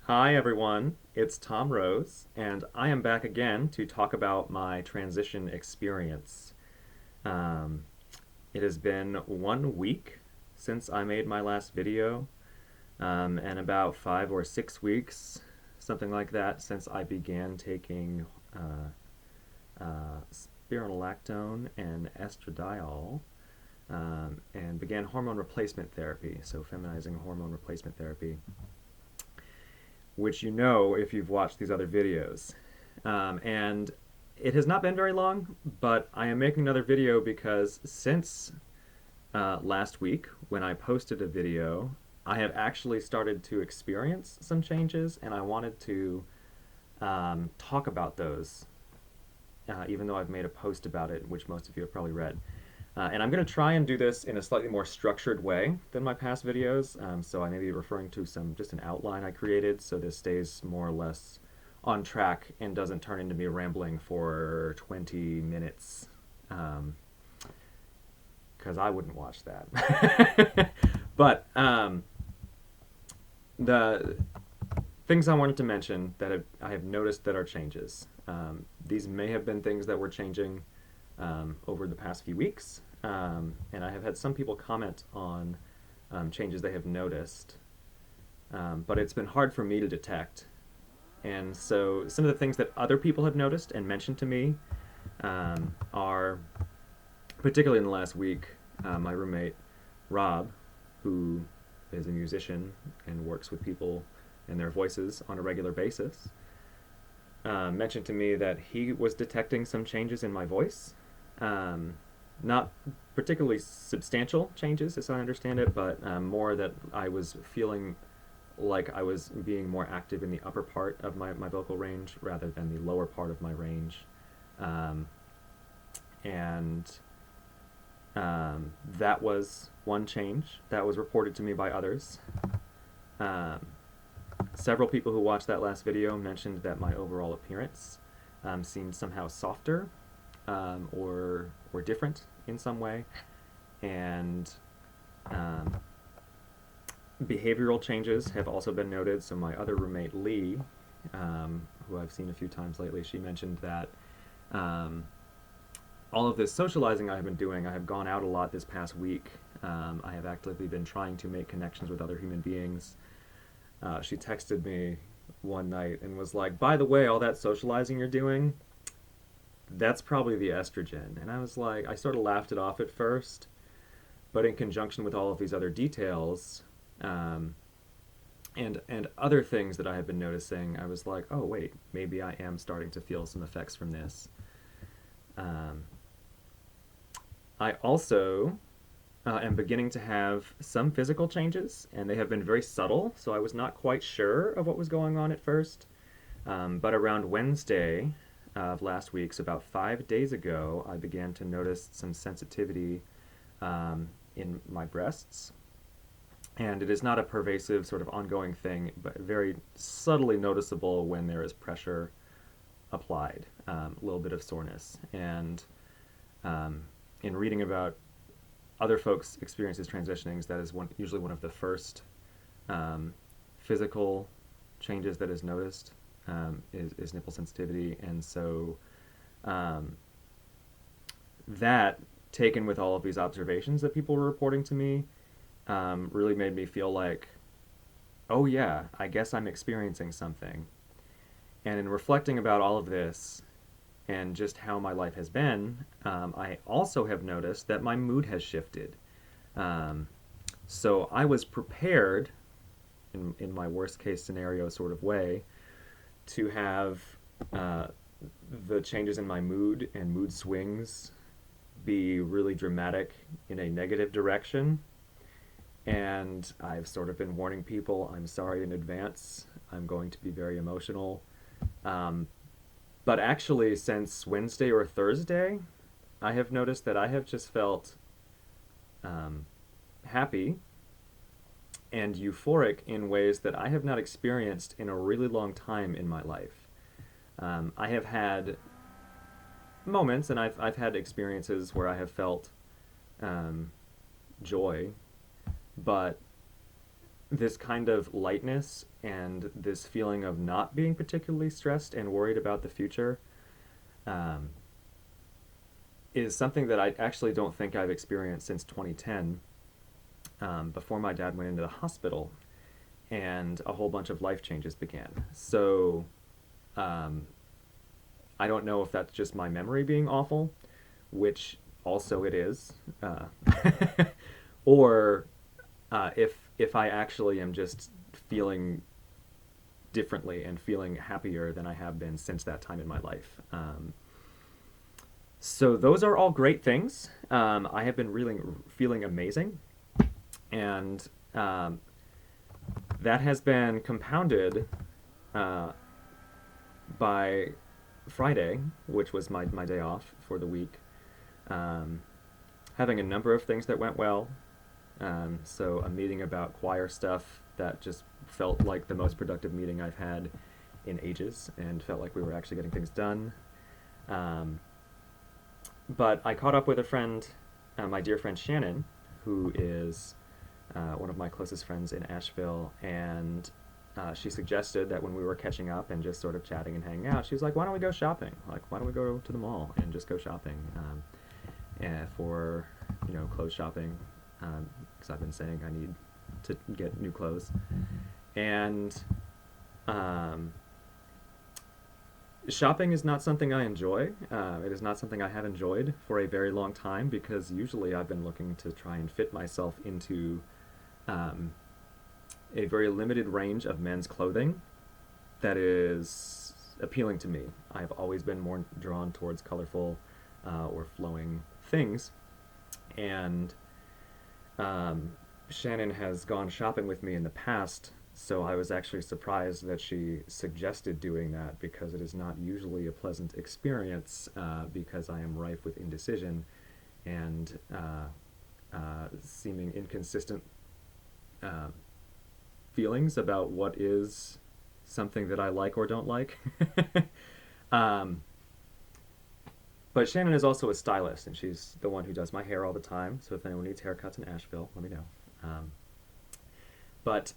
Hi, everyone. It's Tom Rose, and I am back again to talk about my transition experience. Um, it has been 1 week since I made my last video, and about 5 or 6 weeks, something like that, since I began taking spironolactone and estradiol, and began hormone replacement therapy, so feminizing hormone replacement therapy, which you know if you've watched these other videos. And it has not been very long, but I am making another video because since last week, when I posted a video, I have actually started to experience some changes, and I wanted to talk about those, even though I've made a post about it, which most of you have probably read. And I'm going to try and do this in a slightly more structured way than my past videos. So I may be referring to just an outline I created, so this stays more or less on track and doesn't turn into me rambling for 20 minutes. Because I wouldn't watch that. But the things I wanted to mention that I have noticed that are changes. These may have been things that were changing over the past few weeks, and I have had some people comment on changes they have noticed, but it's been hard for me to detect. And so some of the things that other people have noticed and mentioned to me are, particularly in the last week, my roommate Rob, who is a musician and works with people and their voices on a regular basis, mentioned to me that he was detecting some changes in my voice. Not particularly substantial changes, as I understand it, but more that I was feeling like I was being more active in the upper part of my vocal range rather than the lower part of my range. And that was one change that was reported to me by others. Um, Several people who watched that last video mentioned that my overall appearance seemed somehow softer, or different in some way, and um, behavioral changes have also been noted. So my other roommate Lee, who I've seen a few times lately, she mentioned that um, all of this socializing I have been doing, I have gone out a lot this past week. I have actively been trying to make connections with other human beings. She texted me one night and was like, "By the way, all that socializing you're doing, that's probably the estrogen." And I was like, I sort of laughed it off at first, but in conjunction with all of these other details, um, and other things that I have been noticing, I was like, oh wait, maybe I am starting to feel some effects from this. Um, I also am beginning to have some physical changes, and they have been very subtle, so I was not quite sure of what was going on at first. But around Wednesday of last week, so about 5 days ago, I began to notice some sensitivity in my breasts. And it is not a pervasive, sort of ongoing thing, but very subtly noticeable when there is pressure applied, a little bit of soreness. And um, in reading about other folks' experiences transitioning, that is usually one of the first physical changes that is noticed, is nipple sensitivity. And so um, that, taken with all of these observations that people were reporting to me, really made me feel like, oh yeah, I guess I'm experiencing something. And in reflecting about all of this and just how my life has been, I also have noticed that my mood has shifted. Um, so I was prepared, in my worst case scenario sort of way, to have uh, the changes in my mood and mood swings be really dramatic in a negative direction. And I've sort of been warning people, I'm sorry in advance. I'm going to be very emotional. Um, but actually, since Wednesday or Thursday, I have noticed that I have just felt um, happy and euphoric in ways that I have not experienced in a really long time in my life. I have had moments, and I've had experiences where I have felt um, joy, but this kind of lightness and this feeling of not being particularly stressed and worried about the future um, is something that I actually don't think I've experienced since 2010, before my dad went into the hospital and a whole bunch of life changes began. So um, I don't know if that's just my memory being awful, which also it is, or if I actually am just feeling differently and feeling happier than I have been since that time in my life. So those are all great things. I have been really feeling amazing, and that has been compounded uh, by Friday, which was my day off for the week, um, having a number of things that went well. So a meeting about choir stuff that just felt like the most productive meeting I've had in ages, and felt like we were actually getting things done. Um, but I caught up with a friend, my dear friend Shannon, who is one of my closest friends in Asheville, and she suggested that when we were catching up and just sort of chatting and hanging out, she was like, "Why don't we go shopping? Like, why don't we go to the mall and just go shopping and for clothes shopping? Because I've been saying I need to get new clothes." And um, shopping is not something I enjoy. It is not something I have enjoyed for a very long time, because usually I've been looking to try and fit myself into um, a very limited range of men's clothing that is appealing to me. I've always been more drawn towards colorful or flowing things. And Shannon has gone shopping with me in the past, so I was actually surprised that she suggested doing that, because it is not usually a pleasant experience, because I am rife with indecision and seeming inconsistent uh, feelings about what is something that I like or don't like. um, but Shannon is also a stylist, and she's the one who does my hair all the time. So if anyone needs haircuts in Asheville, let me know. But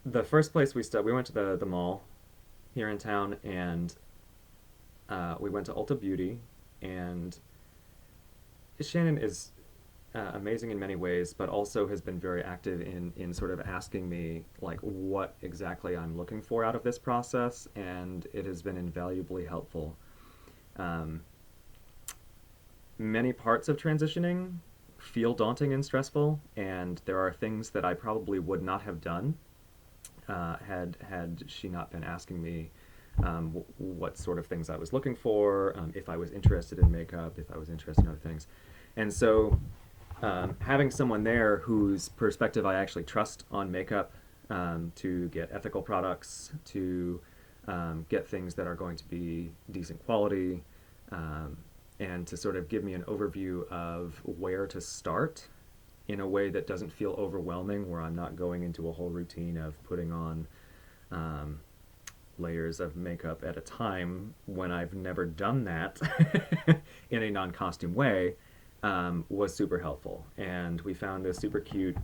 the first place we went to the mall here in town, and we went to Ulta Beauty, and Shannon is amazing in many ways, but also has been very active in sort of asking me like what exactly I'm looking for out of this process, and it has been invaluably helpful. Um, Many parts of transitioning feel daunting and stressful, and there are things that I probably would not have done had she not been asking me what sort of things I was looking for, if I was interested in makeup, if I was interested in other things. And so having someone there whose perspective I actually trust on makeup, to get ethical products, to get things that are going to be decent quality, and to sort of give me an overview of where to start in a way that doesn't feel overwhelming, where I'm not going into a whole routine of putting on layers of makeup at a time when I've never done that in a non-costume way, was super helpful. And we found a super cute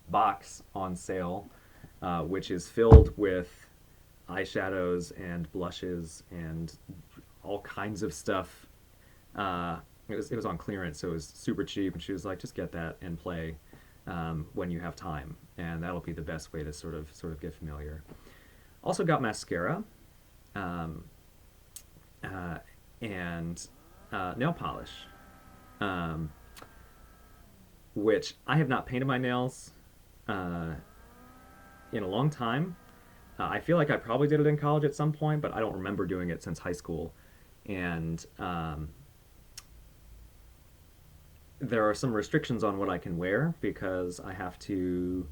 box on sale, which is filled with eyeshadows and blushes and all kinds of stuff. It was on clearance, so it was super cheap. And she was like, "Just get that and play when you have time, and that'll be the best way to sort of get familiar." Also got mascara, um, and nail polish, um, which I have not painted my nails in a long time. I feel like I probably did it in college at some point, but I don't remember doing it since high school. And there are some restrictions on what I can wear, because I have to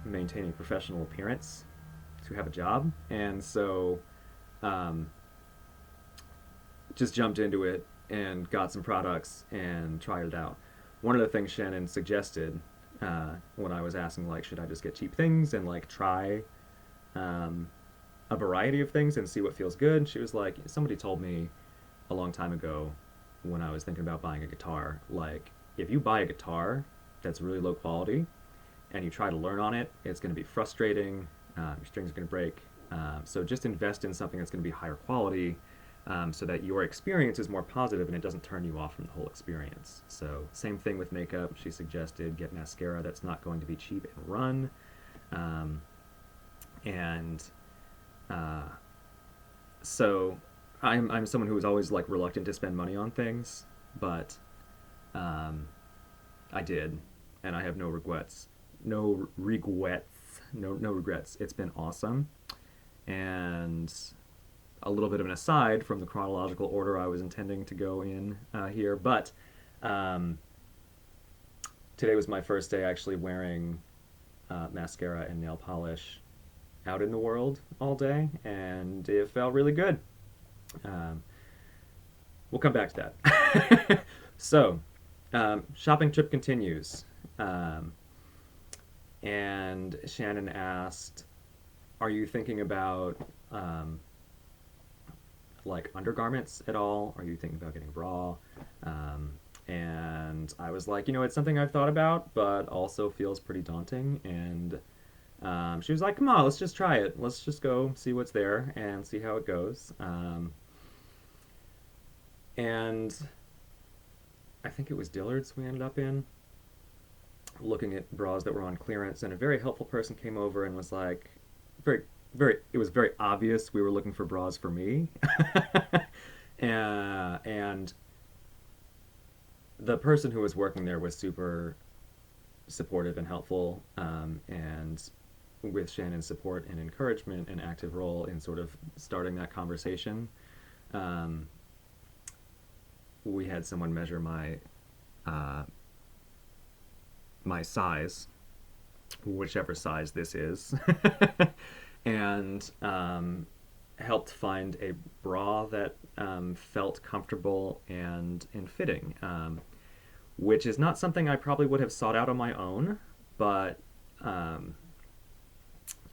maintain a professional appearance to have a job. And so um, just jumped into it and got some products and tried it out. One of the things Shannon suggested when I was asking, like, should I just get cheap things and like try a variety of things and see what feels good, she was like, somebody told me a long time ago when I was thinking about buying a guitar, like, if you buy a guitar that's really low quality and you try to learn on it, it's going to be frustrating. Your strings are going to break. So just invest in something that's going to be higher quality, so that your experience is more positive and it doesn't turn you off from the whole experience. So same thing with makeup. She suggested get mascara that's not going to be cheap and run. Um, and so I'm someone who is always like reluctant to spend money on things, but I did, and I have no regrets. No regrets. No regrets. It's been awesome. And a little bit of an aside from the chronological order I was intending to go in here, but um, today was my first day actually wearing mascara and nail polish out in the world all day, and it felt really good. Um, we'll come back to that. So, shopping trip continues. Um, and Shannon asked, are you thinking about like undergarments at all? Are you thinking about getting a bra? And I was like, it's something I've thought about, but also feels pretty daunting. And she was like, come on, let's just try it. Let's just go see what's there and see how it goes. And I think it was Dillard's we ended up in, looking at bras that were on clearance, and a very helpful person came over and was like, it was very obvious we were looking for bras for me. And the person who was working there was super supportive and helpful, and with Shannon's support and encouragement and active role in sort of starting that conversation, we had someone measure my size, whichever size this is, and helped find a bra that felt comfortable and fitting, which is not something I probably would have sought out on my own, but I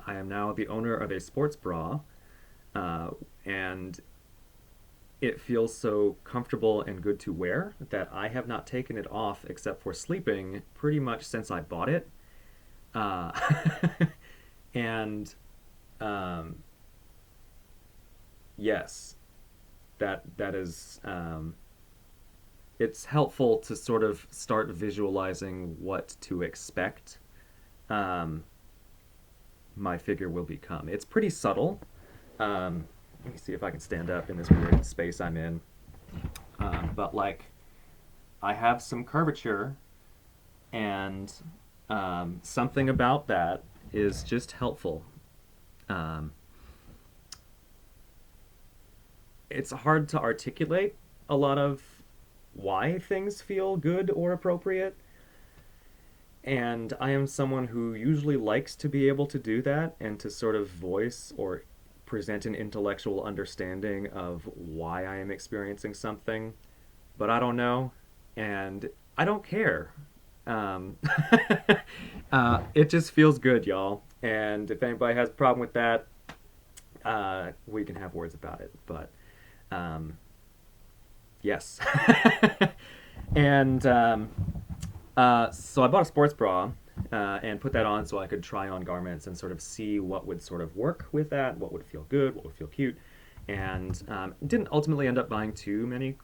am now the owner of a sports bra, and it feels so comfortable and good to wear that I have not taken it off except for sleeping pretty much since I bought it. Uh, and yes, that is it's helpful to sort of start visualizing what to expect my figure will become. It's pretty subtle. Let me see if I can stand up in this weird space I'm in. But like, I have some curvature, and something about that is just helpful. It's hard to articulate a lot of why things feel good or appropriate. And I am someone who usually likes to be able to do that and to sort of voice or present an intellectual understanding of why I am experiencing something, but I don't know, and I don't care. Um, it just feels good, y'all. And if anybody has a problem with that, we can have words about it. But yes. And so I bought a sports bra and put that on so I could try on garments and sort of see what would sort of work with that, what would feel good, what would feel cute. And didn't ultimately end up buying too many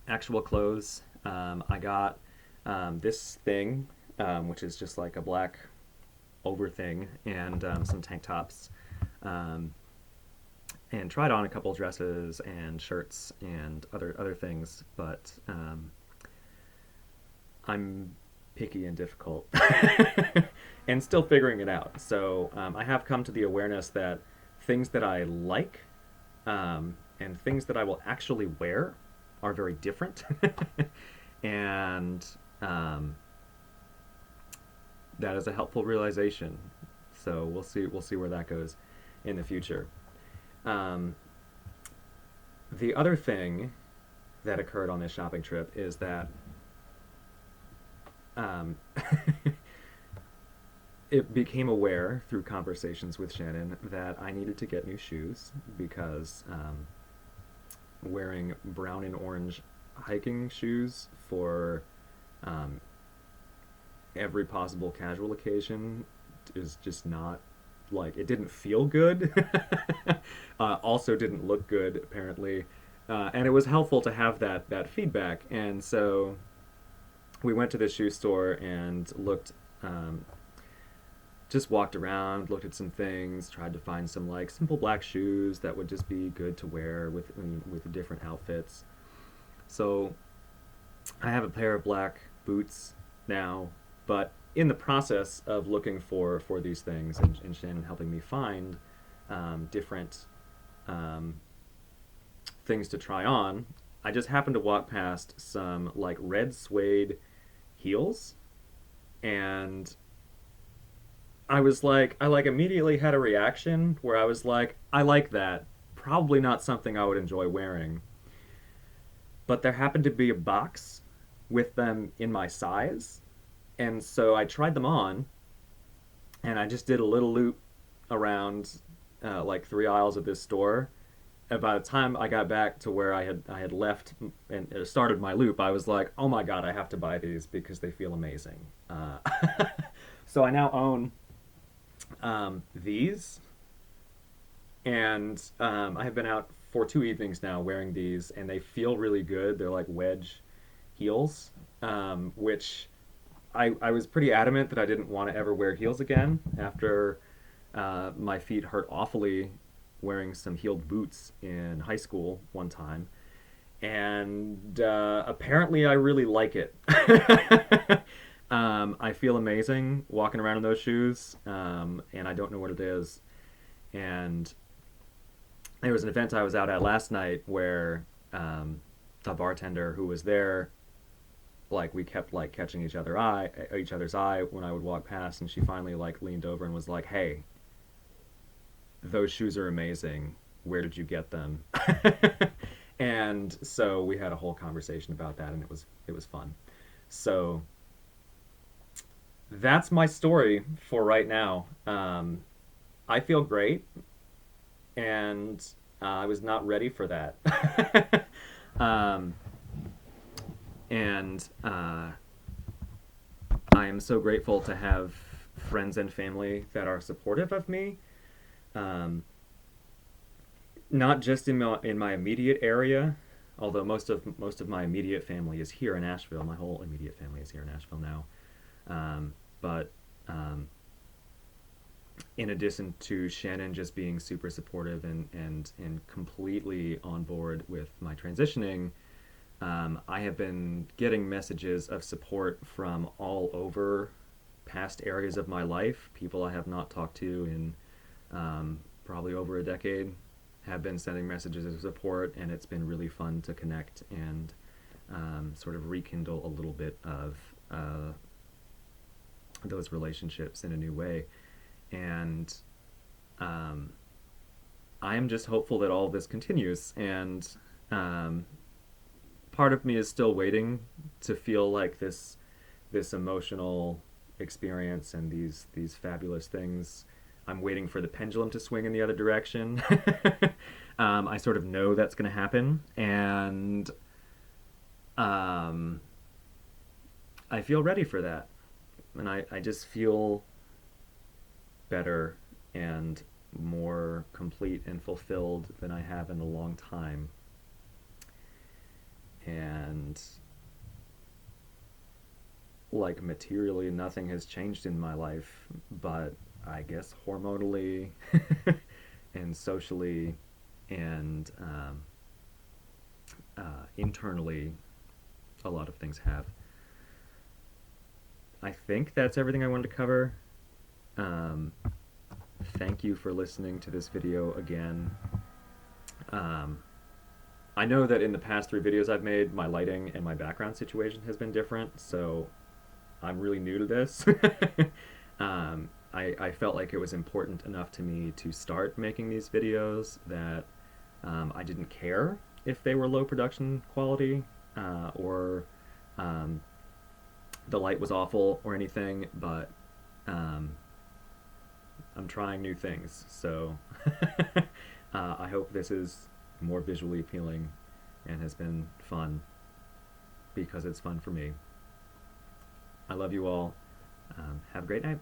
actual clothes. I got this thing, which is just like a black over thing, and some tank tops. And tried on a couple dresses and shirts and other things, but I'm picky and difficult and still figuring it out. So I have come to the awareness that things that I like and things that I will actually wear are very different. And that is a helpful realization. So we'll see where that goes in the future. The other thing that occurred on this shopping trip is that it became aware through conversations with Shannon that I needed to get new shoes because wearing brown and orange hiking shoes for um, every possible casual occasion is just not, like, it didn't feel good. Also didn't look good apparently, and it was helpful to have that feedback. And so we went to the shoe store and looked, um, just walked around, looked at some things, tried to find some like simple black shoes that would just be good to wear with different outfits. So I have a pair of black boots now, but in the process of looking for these things, and Shannon helping me find different um, things to try on, I just happened to walk past some like red suede heels, and I like immediately had a reaction where I was like, I like that. Probably not something I would enjoy wearing. But there happened to be a box with them in my size. And so I tried them on, and I just did a little loop around like 3 aisles of this store. And by the time I got back to where I had left and started my loop, I was like, "Oh my god, I have to buy these because they feel amazing." So I now own these, and I have been out for 2 evenings now wearing these, and they feel really good. They're like wedge heels, which I was pretty adamant that I didn't want to ever wear heels again after my feet hurt awfully wearing some heeled boots in high school one time. And apparently, I really like it. I feel amazing walking around in those shoes, and I don't know what it is. And there was an event I was out at last night where a bartender who was there, like we kept like catching each other's eye when I would walk past, and she finally like leaned over and was like, "Hey, those shoes are amazing. Where did you get them?" And so we had a whole conversation about that, and it was fun. So that's my story for right now. I feel great, and I was not ready for that. um, and I am so grateful to have friends and family that are supportive of me. Um, Not just in my immediate area, although most of my immediate family is here in Asheville. My whole immediate family is here in Asheville now. But in addition to Shannon just being super supportive and completely on board with my transitioning, I have been getting messages of support from all over past areas of my life. People I have not talked to in probably over a decade have been sending messages of support, and it's been really fun to connect and sort of rekindle a little bit of those relationships in a new way. And I am just hopeful that all of this continues. And part of me is still waiting to feel like this emotional experience and these fabulous things. I'm waiting for the pendulum to swing in the other direction. I sort of know that's going to happen, and um, I feel ready for that. And I just feel better and more complete and fulfilled than I have in a long time. And like materially, nothing has changed in my life, but I guess hormonally and socially and internally, a lot of things have. I think that's everything I wanted to cover. Um, Thank you for listening to this video again. Um, I know that in the past 3 videos I've made, my lighting and my background situation has been different, so I'm really new to this. I felt like it was important enough to me to start making these videos that I didn't care if they were low production quality or the light was awful or anything, but I'm trying new things. So I hope this is more visually appealing and has been fun. because it's fun for me. I love you all. Have a great night.